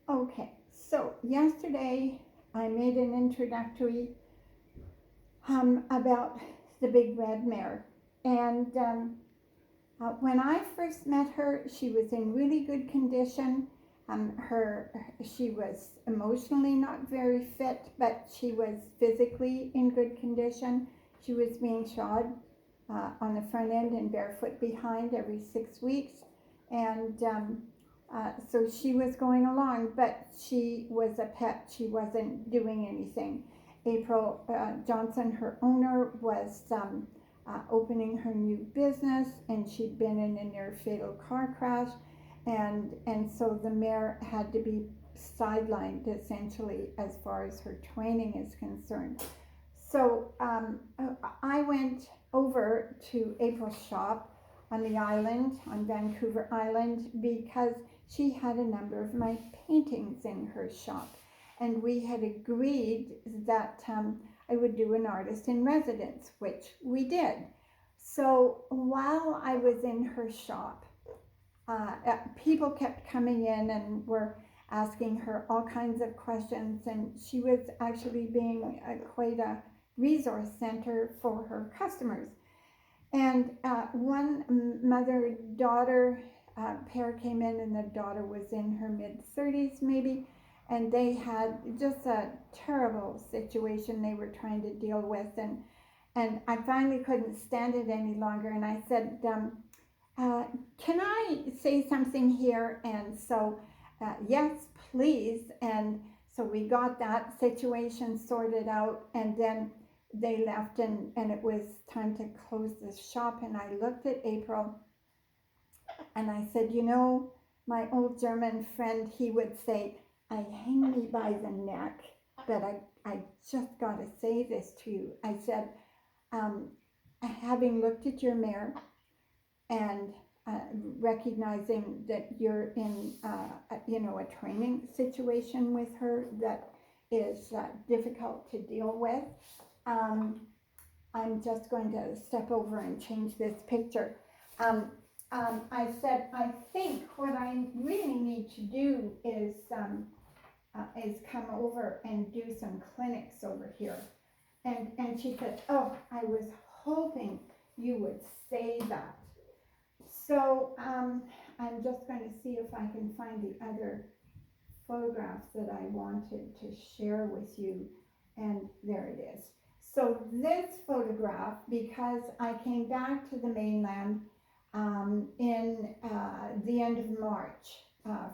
Okay, so yesterday I made an introductory about the big red mare. And when I first met her, she was in really good condition. She was emotionally not very fit, but she was physically in good condition. She was being shod on the front end and barefoot behind every 6 weeks. And so she was going along, but she was a pet. She wasn't doing anything. April Johnson, her owner, was opening her new business, and she'd been in a near fatal car crash, and so the mare had to be sidelined essentially as far as her training is concerned. So I went over to April's shop on the island, on Vancouver Island, because she had a number of my paintings in her shop. And we had agreed that I would do an artist in residence, which we did. So while I was in her shop, people kept coming in and were asking her all kinds of questions, and she was actually being quite a resource center for her customers. And one mother-daughter pair came in, and the daughter was in her mid-30s maybe, and they had just a terrible situation they were trying to deal with. And I finally couldn't stand it any longer, and I said, can I say something here? And so, yes, please. And so we got that situation sorted out, and then they left, and it was time to close the shop. And I looked at April and I said, my old German friend, he would say, I hang me by the neck, but I just got to say this to you. I said, um, having looked at your mare and recognizing that you're in, a training situation with her that is difficult to deal with, um, I'm just going to step over and change this picture. I said, I think what I really need to do is come over and do some clinics over here. And she said, oh, I was hoping you would say that. So I'm just going to see if I can find the other photographs that I wanted to share with you. And there it is. So this photograph, because I came back to the mainland in the end of March,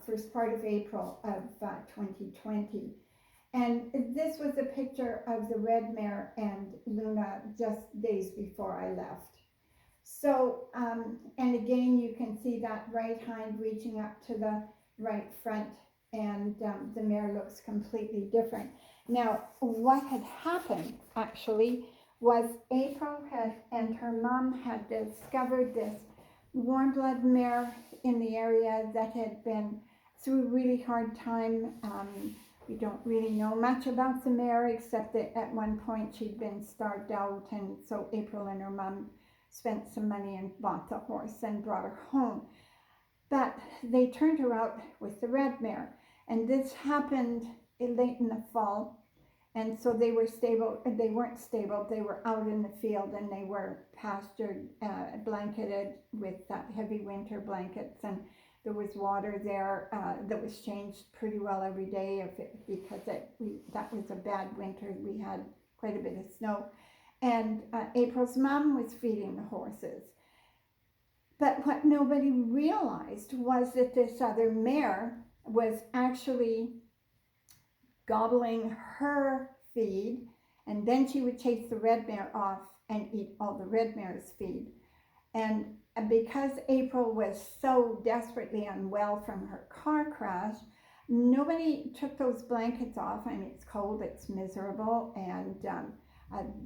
first part of April of 2020. And this was a picture of the red mare and Luna just days before I left. So, and again, you can see that right hind reaching up to the right front, and the mare looks completely different. Now, what had happened actually was April and her mom had discovered this warm blood mare in the area that had been through a really hard time. We don't really know much about the mare except that at one point she'd been starved out, and so April and her mom spent some money and bought the horse and brought her home. But they turned her out with the red mare, and this happened late in the fall. And so they were stable. They weren't stable. They were out in the field, and they were pastured, blanketed with heavy winter blankets, and there was water there that was changed pretty well every day because that was a bad winter. We had quite a bit of snow. And April's mom was feeding the horses. But what nobody realized was that this other mare was actually gobbling her feed, and then she would chase the red mare off and eat all the red mare's feed. And because April was so desperately unwell from her car crash, nobody took those blankets off. I mean, it's cold, it's miserable, and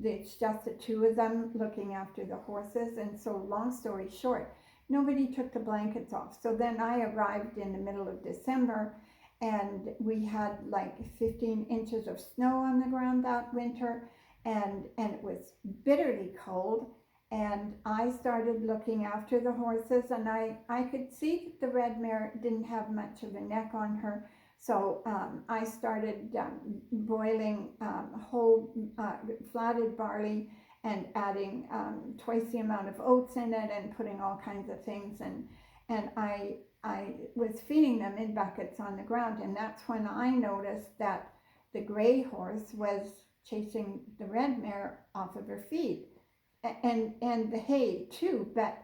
it's just the two of them looking after the horses. And so, long story short, nobody took the blankets off. So then I arrived in the middle of December, and we had like 15 inches of snow on the ground that winter, and it was bitterly cold. And I started looking after the horses, and I could see that the red mare didn't have much of a neck on her, So I started boiling whole flatted barley and adding twice the amount of oats in it and putting all kinds of things, and I was feeding them in buckets on the ground, and that's when I noticed that the gray horse was chasing the red mare off of her feed, and the hay too. But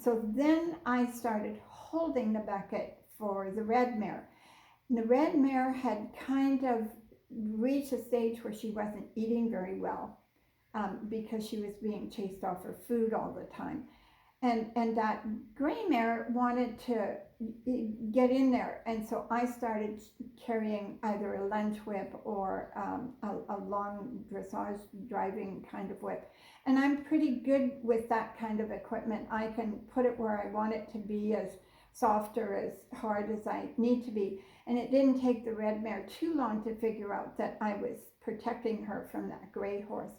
so then I started holding the bucket for the red mare. The red mare had kind of reached a stage where she wasn't eating very well because she was being chased off her food all the time. And that gray mare wanted to get in there. And so I started carrying either a lunge whip or a long dressage driving kind of whip. And I'm pretty good with that kind of equipment. I can put it where I want it to be, as soft or as hard as I need to be. And it didn't take the red mare too long to figure out that I was protecting her from that gray horse.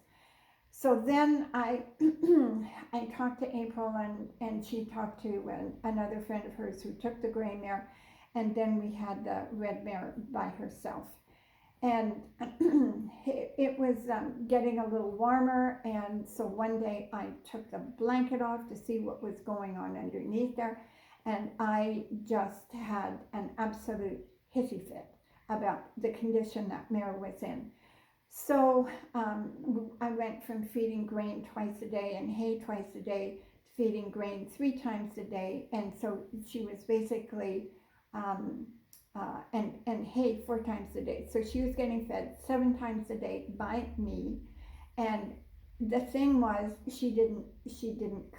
So then I I talked to April, and she talked to another friend of hers who took the gray mare, and then we had the red mare by herself. And it was getting a little warmer, and so one day I took the blanket off to see what was going on underneath there, and I just had an absolute hissy fit about the condition that mare was in. So I went from feeding grain twice a day and hay twice a day to feeding grain 3 times a day, and so she was basically and hay 4 times a day. So she was getting fed 7 times a day by me, and the thing was she didn't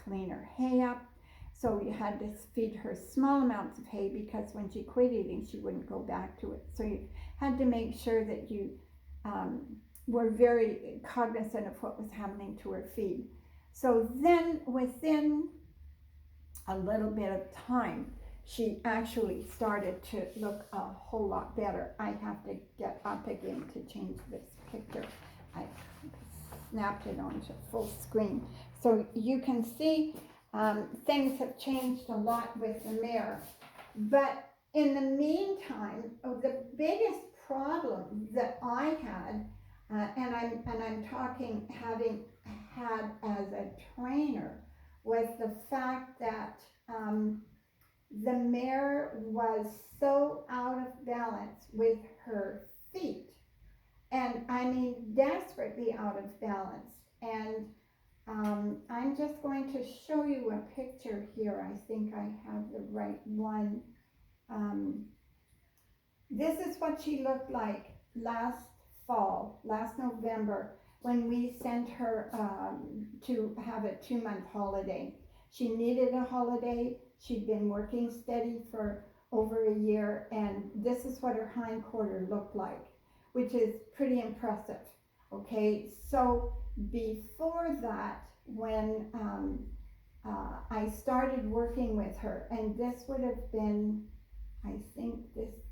clean her hay up. So you had to feed her small amounts of hay, because when she quit eating, she wouldn't go back to it. So you had to make sure that you were very cognizant of what was happening to her feed. So then within a little bit of time, she actually started to look a whole lot better. I have to get up again to change this picture. I snapped it onto full screen. So you can see things have changed a lot with the mare. But in the meantime, the biggest problem that I had, and I'm talking having had as a trainer, was the fact that the mare was so out of balance with her feet, and I mean desperately out of balance. And I'm just going to show you a picture here. I think I have the right one. This is what she looked like last fall, last November, when we sent her to have a 2-month holiday. She needed a holiday. She'd been working steady for over a year, and this is what her hindquarter looked like, which is pretty impressive. Okay, so before that, when I started working with her, and this would have been, I think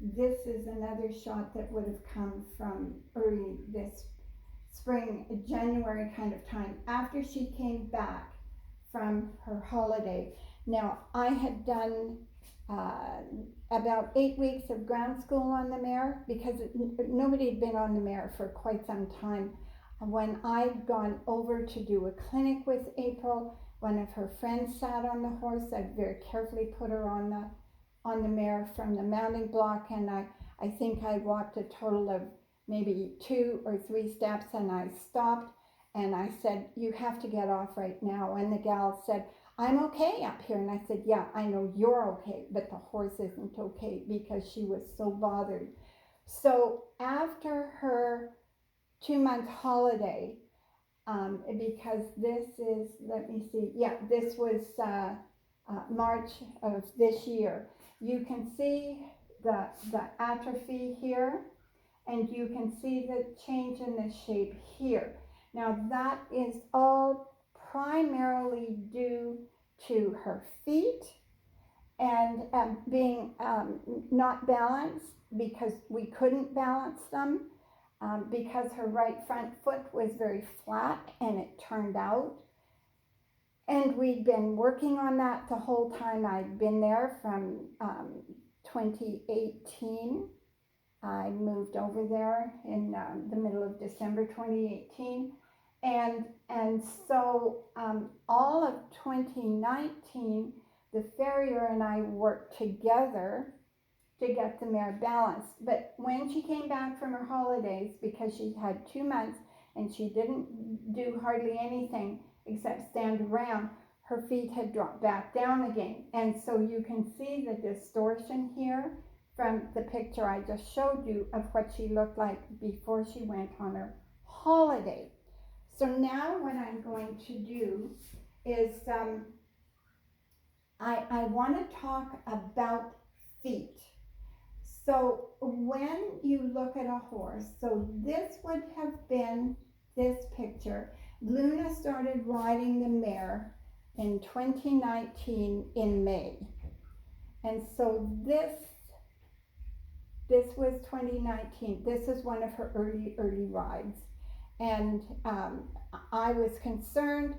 this is another shot that would have come from early this spring, January kind of time, after she came back from her holiday. Now, I had done about 8 weeks of ground school on the mare, because nobody had been on the mare for quite some time. When I'd gone over to do a clinic with April, one of her friends sat on the horse. I very carefully put her on the mare from the mounting block, and I think I walked a total of maybe 2 or 3 steps, and I stopped, and I said, "You have to get off right now." And the gal said, "I'm okay up here." And I said, "Yeah, I know you're okay, but the horse isn't okay," because she was so bothered. So after her 2-month holiday, because this is, let me see, yeah, this was March of this year. You can see the atrophy here, and you can see the change in the shape here. Now that is all primarily due to her feet and being not balanced, because we couldn't balance them, because her right front foot was very flat and it turned out. And we'd been working on that the whole time I'd been there, from 2018. I moved over there in the middle of December 2018. And so all of 2019, the farrier and I worked together to get the mare balanced. But when she came back from her holidays, because she had 2 months and she didn't do hardly anything except stand around, her feet had dropped back down again. And so you can see the distortion here from the picture I just showed you of what she looked like before she went on her holiday. So now what I'm going to do is I want to talk about feet. So when you look at a horse, so this would have been this picture. Luna started riding the mare in 2019 in May. And so this was 2019. This is one of her early rides. And I was concerned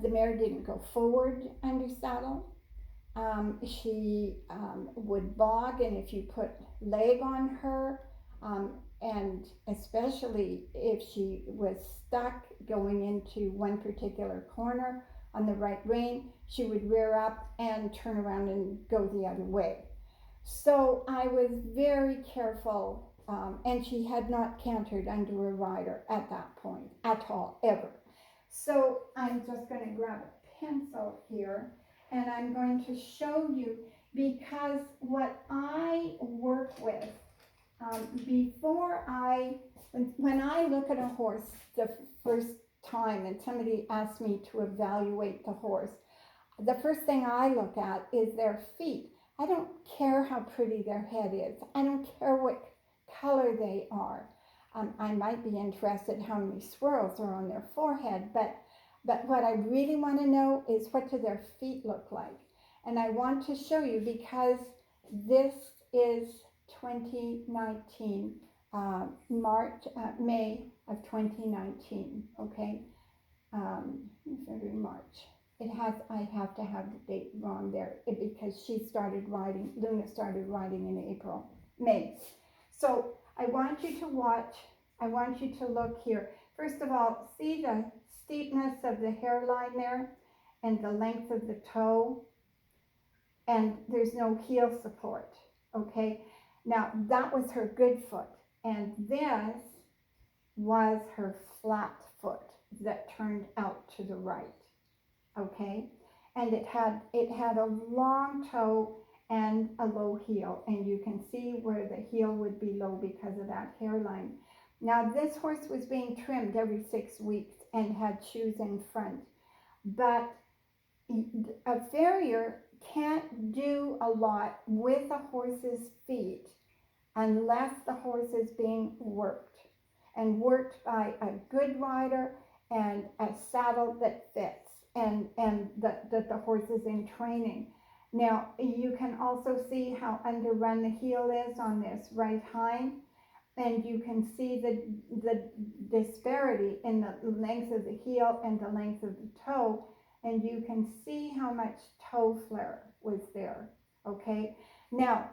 the mare didn't go forward under saddle. She would bog, and if you put leg on her, and especially if she was stuck going into one particular corner on the right rein, she would rear up and turn around and go the other way. So I was very careful, and she had not cantered under a rider at that point at all, ever. So I'm just going to grab a pencil here, and I'm going to show you, because what I work with, when I look at a horse the first time and somebody asks me to evaluate the horse, the first thing I look at is their feet. I don't care how pretty their head is. I don't care what color they are. I might be interested how many swirls are on their forehead, but what I really want to know is what do their feet look like. And I want to show you, because this is 2019, May of 2019, okay? February, March. I have to have the date wrong there because Luna started riding in May. So I want you to watch, I want you to look here. First of all, see the steepness of the hairline there and the length of the toe, and there's no heel support, okay? Now that was her good foot, and this was her flat foot that turned out to the right. Okay, and it had a long toe and a low heel, and you can see where the heel would be low because of that hairline. Now this horse was being trimmed every 6 weeks and had shoes in front, but a farrier can't do a lot with a horse's feet unless the horse is being worked, and worked by a good rider and a saddle that fits, and that the horse is in training. Now you can also see how underrun the heel is on this right hind, and you can see the disparity in the length of the heel and the length of the toe, and you can see how much toe flare was there. Okay, now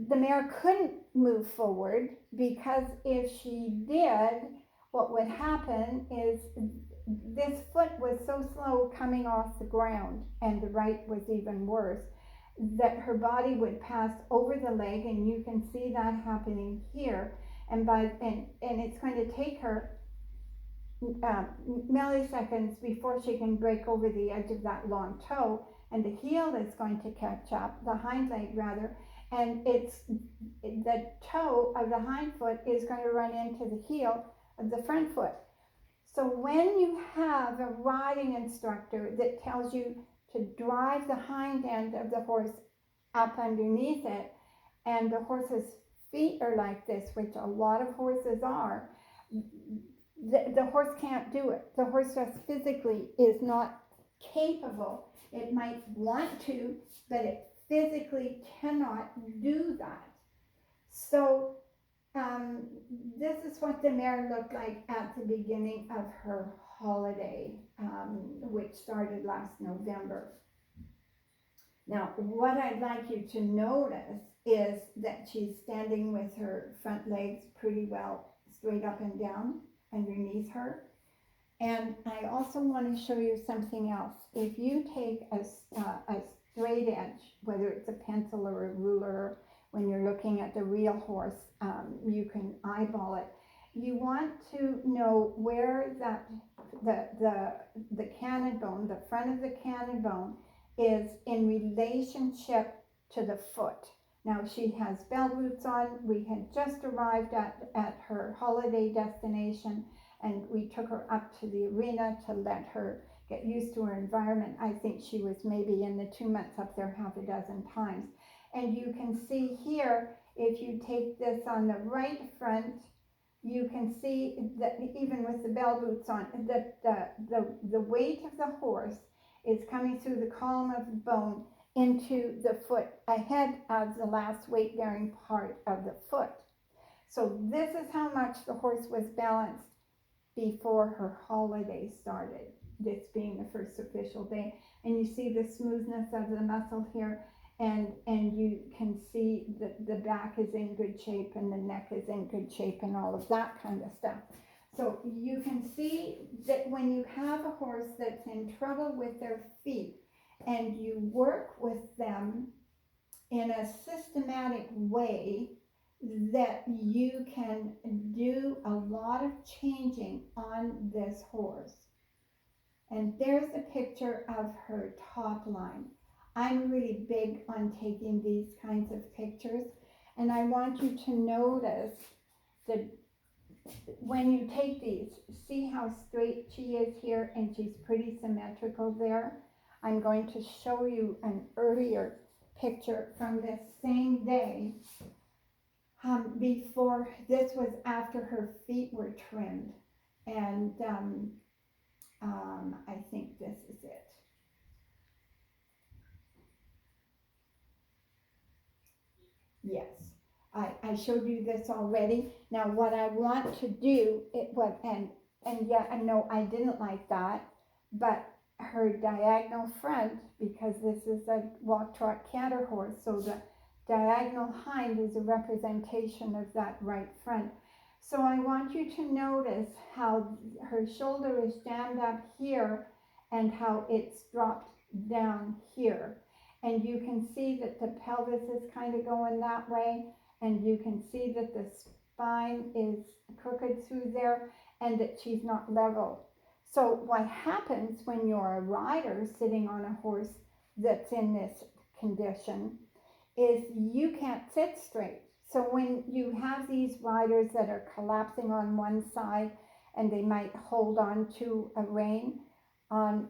the mare couldn't move forward, because if she did, what would happen is this foot was so slow coming off the ground, and the right was even worse, that her body would pass over the leg, and you can see that happening here, and it's going to take her milliseconds before she can break over the edge of that long toe, and the heel is going to catch up, the hind leg rather, and the toe of the hind foot is going to run into the heel of the front foot. So when you have a riding instructor that tells you to drive the hind end of the horse up underneath it, and the horse's feet are like this, which a lot of horses are, the horse can't do it. The horse just physically is not capable. It might want to, but it physically cannot do that. So this is what the mare looked like at the beginning of her holiday, which started last November. Now, what I'd like you to notice is that that she's standing with her front legs pretty well straight up and down underneath her. And I also want to show you something else. If you take a straight edge, whether it's a pencil or a ruler, when you're looking at the real horse, you can eyeball it. You want to know where that the canid bone, the front of the canid bone, is in relationship to the foot. Now she has bell boots on. We had just arrived at her holiday destination, and we took her up to the arena to let her get used to her environment. I think she was maybe in the 2 months up there half a dozen times. And you can see here, if you take this on the right front, you can see that even with the bell boots on, that the weight of the horse is coming through the column of bone into the foot ahead of the last weight-bearing part of the foot. So this is how much the horse was balanced before her holiday started, this being the first official day. And you see the smoothness of the muscle here, and you can see that the back is in good shape and the neck is in good shape and all of that kind of stuff. So you can see that when you have a horse that's in trouble with their feet and you work with them in a systematic way, that you can do a lot of changing on this horse. And there's a picture of her top line. I'm really big on taking these kinds of pictures, and I want you to notice that when you take these, see how straight she is here, and she's pretty symmetrical there. I'm going to show you an earlier picture from this same day. Before, this was after her feet were trimmed, and I think this is it. Yes, I showed you this already. Now what I want to do, and yeah, I know I didn't like that, but her diagonal front, because this is a walk, trot, canter horse, so the diagonal hind is a representation of that right front. So I want you to notice how her shoulder is jammed up here and how it's dropped down here. And you can see that the pelvis is kind of going that way, and you can see that the spine is crooked through there and that she's not level. So what happens when you're a rider sitting on a horse that's in this condition is you can't sit straight. So when you have these riders that are collapsing on one side and they might hold on to a rein on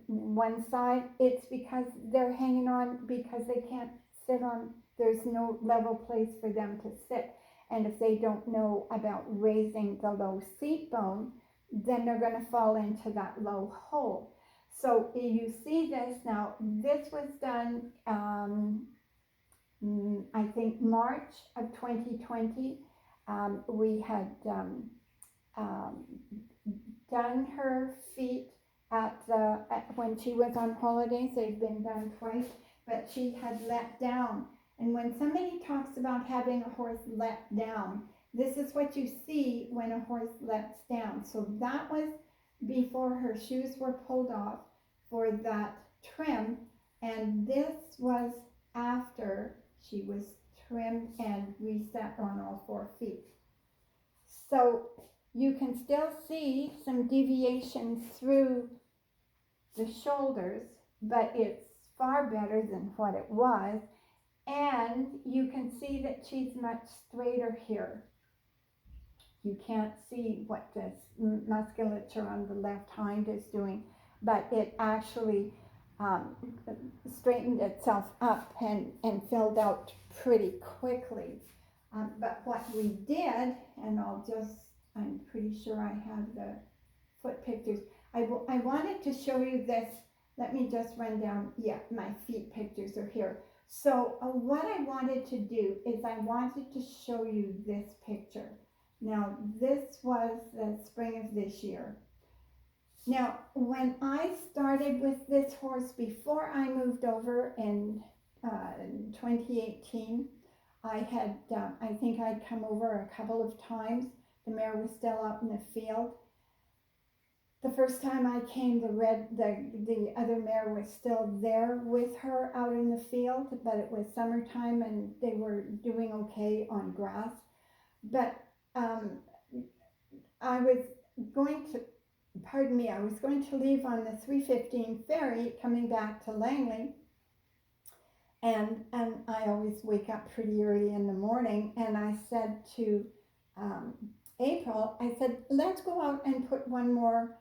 one side, it's because they're hanging on because they can't sit on, there's no level place for them to sit. And if they don't know about raising the low seat bone, then they're going to fall into that low hole. So you see this now, this was done I think March of 2020. We had done her feet when she was on holidays. They've been done twice, but she had let down. And when somebody talks about having a horse let down, this is what you see when a horse lets down. So that was before her shoes were pulled off for that trim, and this was after she was trimmed and reset on all 4 feet. So you can still see some deviation through the shoulders, but it's far better than what it was. And you can see that she's much straighter here. You can't see what this musculature on the left hind is doing, but it actually straightened itself up and filled out pretty quickly. But what we did, and I'm pretty sure I have the foot pictures. I wanted to show you this. Let me just run down. Yeah, my feet pictures are here. So what I wanted to do is I wanted to show you this picture. Now, this was the spring of this year. Now, when I started with this horse, before I moved over in 2018, I think I'd come over a couple of times. The mare was still out in the field. The first time I came, the other mare was still there with her out in the field, but it was summertime and they were doing okay on grass. But um, I was going to, pardon me, I was going to leave on the 3:15 ferry coming back to Langley. And I always wake up pretty early in the morning. And I said to April, I said, let's go out and put one more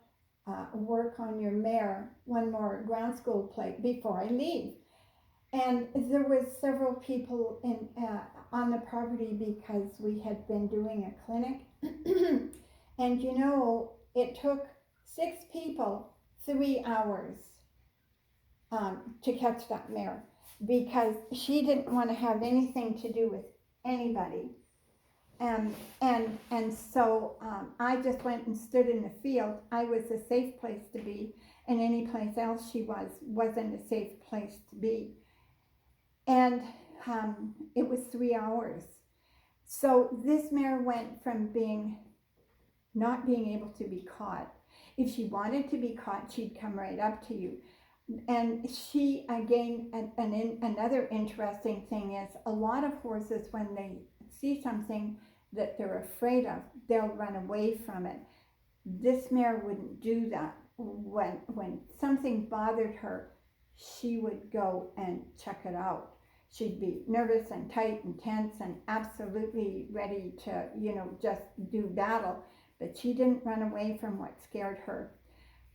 work on your mare, one more ground school plate before I leave. And there was several people on the property because we had been doing a clinic. And you know, it took 6 people 3 hours to catch that mare because she didn't want to have anything to do with anybody. And so I just went and stood in the field. I was a safe place to be, and any place else she wasn't a safe place to be. And it was 3 hours. So this mare went from not being able to be caught. If she wanted to be caught, she'd come right up to you. And she, again, another interesting thing is a lot of horses, when they see something that they're afraid of, they'll run away from it. This mare wouldn't do that. When something bothered her, she would go and check it out. She'd be nervous and tight and tense and absolutely ready to, just do battle. But she didn't run away from what scared her.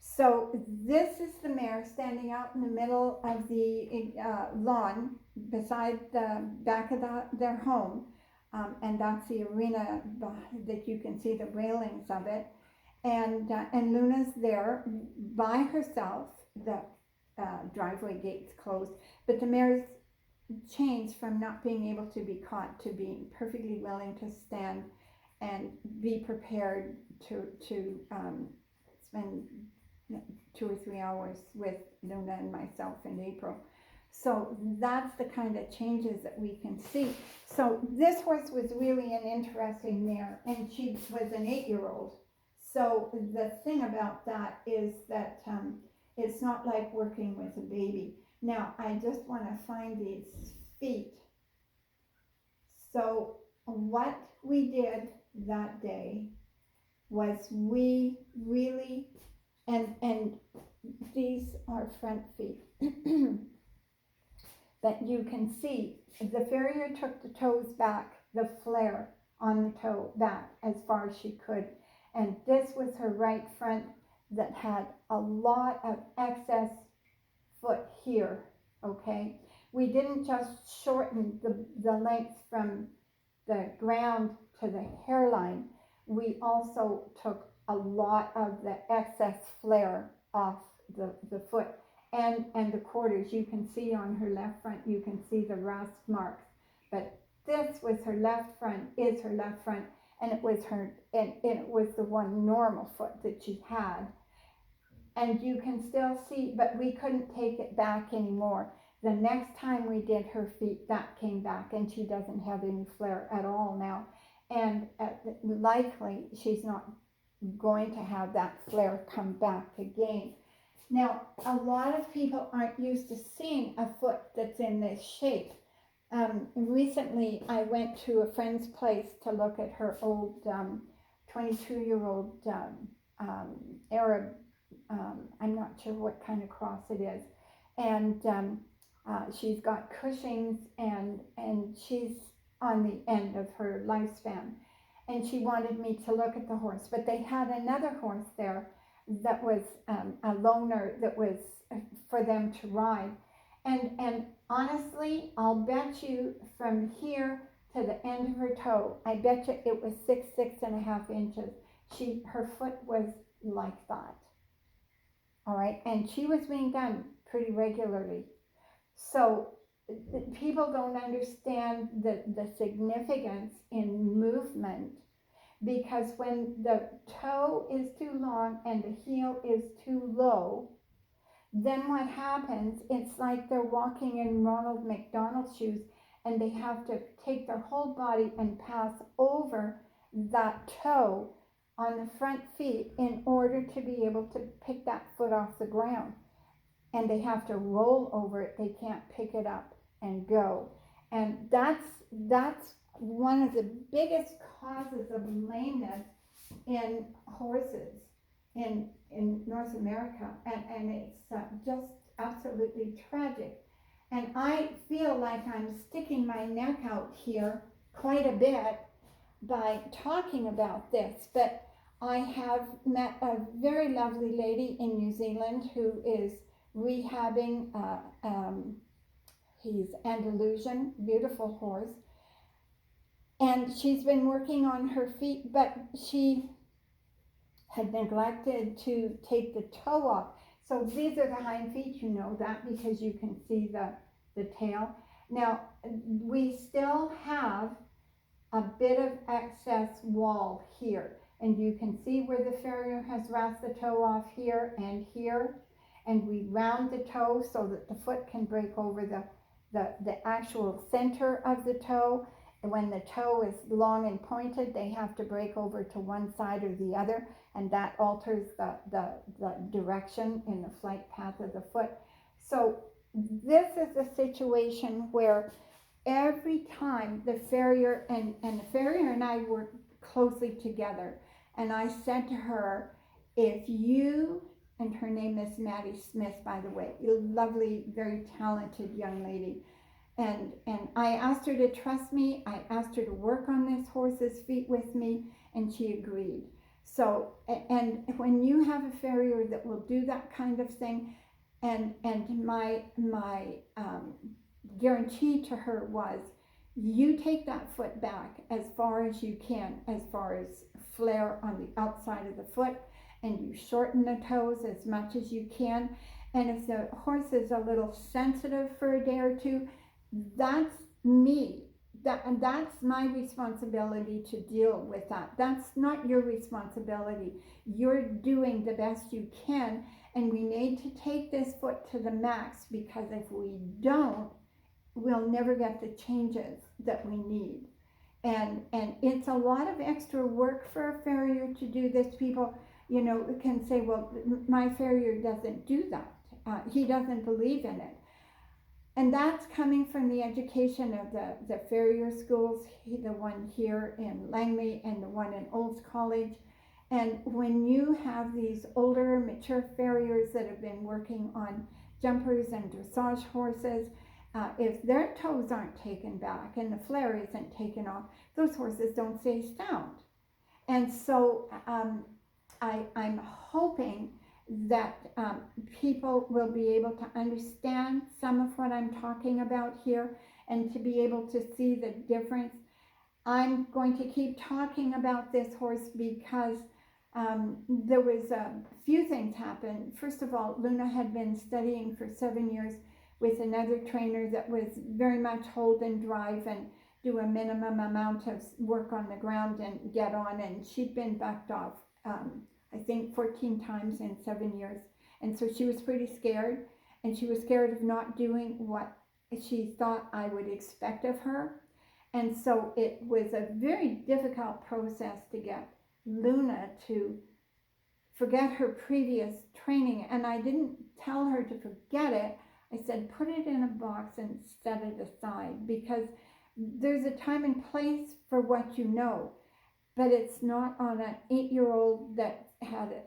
So this is the mare standing out in the middle of the lawn beside the back of their home. And that's the arena that you can see the railings of it. And Luna's there by herself. The driveway gate's closed. But the mare's changed from not being able to be caught to being perfectly willing to stand and be prepared to spend 2 or 3 hours with Luna and myself in April. So that's the kind of changes that we can see. So this horse was really an interesting mare, and she was an 8-year-old. So the thing about that is that it's not like working with a baby. Now, I just want to find these feet. So what we did that day was we really, and these are front feet. That you can see, the farrier took the toes back, the flare on the toe back as far as she could. And this was her right front that had a lot of excess foot here, okay? We didn't just shorten the length from the ground to the hairline. We also took a lot of the excess flare off the foot. And the quarters, you can see on her left front, you can see the rust marks. But this was her left front, is her left front, and it was the one normal foot that she had. And you can still see, but we couldn't take it back anymore. The next time we did her feet, that came back, and she doesn't have any flare at all now. And likely, she's not going to have that flare come back again. Now, a lot of people aren't used to seeing a foot that's in this shape. Recently, I went to a friend's place to look at her old 22-year-old Arab, I'm not sure what kind of cross it is. And she's got Cushing's, and she's on the end of her lifespan. And she wanted me to look at the horse, but they had another horse there that was a loaner that was for them to ride. And honestly, I'll bet you from here to the end of her toe, I bet you it was 6.5 inches. Her foot was like that. All right, and she was being done pretty regularly. So people don't understand the significance in movement, because when the toe is too long and the heel is too low, then what happens, it's like they're walking in Ronald McDonald shoes, and they have to take their whole body and pass over that toe on the front feet in order to be able to pick that foot off the ground. And they have to roll over it. They can't pick it up and go. And that's one of the biggest causes of lameness in horses in North America, and it's just absolutely tragic. And I feel like I'm sticking my neck out here quite a bit by talking about this, but I have met a very lovely lady in New Zealand who is rehabbing, he's Andalusian, beautiful horse, and she's been working on her feet, but she had neglected to take the toe off. So these are the hind feet, you know that because you can see the tail. Now, we still have a bit of excess wall here, and you can see where the farrier has rasped the toe off here, and we round the toe so that the foot can break over the actual center of the toe. And when the toe is long and pointed, they have to break over to one side or the other, and that alters the direction in the flight path of the foot. So this is a situation where every time the farrier, and the farrier and I work closely together, and I said to her, if you, and her name is Maddie Smith, by the way, a lovely, very talented young lady, and I asked her to trust me. I asked her to work on this horse's feet with me, and she agreed. So, and when you have a farrier that will do that kind of thing, and my guarantee to her was, you take that foot back as far as you can, as far as flare on the outside of the foot, and you shorten the toes as much as you can. And if the horse is a little sensitive for a day or two, that's me. That's my responsibility to deal with that. That's not your responsibility. You're doing the best you can, and we need to take this foot to the max, because if we don't, we'll never get the changes that we need. And it's a lot of extra work for a farrier to do this. People, can say, well, my farrier doesn't do that. He doesn't believe in it. And that's coming from the education of the farrier schools, the one here in Langley and the one in Olds College. And when you have these older, mature farriers that have been working on jumpers and dressage horses, if their toes aren't taken back and the flare isn't taken off, those horses don't stay sound. And so I'm hoping that people will be able to understand some of what I'm talking about here, and to be able to see the difference. I'm going to keep talking about this horse because there was a few things happened. First of all, Luna had been studying for 7 years with another trainer that was very much hold and drive and do a minimum amount of work on the ground and get on, and she'd been backed off I think 14 times in 7 years. And so she was pretty scared, and she was scared of not doing what she thought I would expect of her. And so it was a very difficult process to get Luna to forget her previous training. And I didn't tell her to forget it. I said, put it in a box and set it aside, because there's a time and place for what you know, but it's not on an 8-year-old that had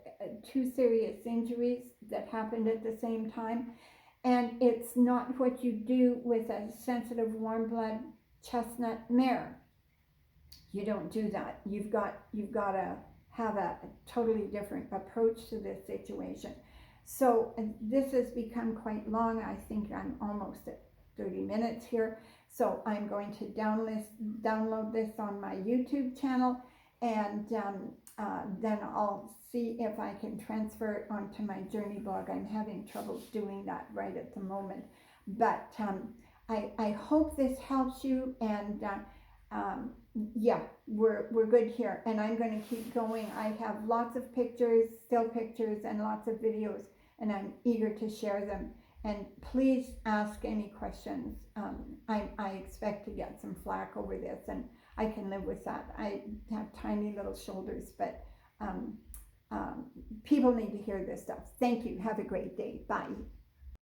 2 serious injuries that happened at the same time. And it's not what you do with a sensitive warm blood chestnut mare. You don't do that. You've got to have a totally different approach to this situation. So this has become quite long. I think I'm almost at 30 minutes here. So I'm going to download this on my YouTube channel, and then I'll see if I can transfer it onto my journey blog. I'm having trouble doing that right at the moment. But I hope this helps you, and yeah, we're good here. And I'm going to keep going. I have lots of pictures, still pictures, and lots of videos, and I'm eager to share them. And please ask any questions. I expect to get some flack over this, and I can live with that. I have tiny little shoulders, but people need to hear this stuff. Thank you. Have a great day. Bye.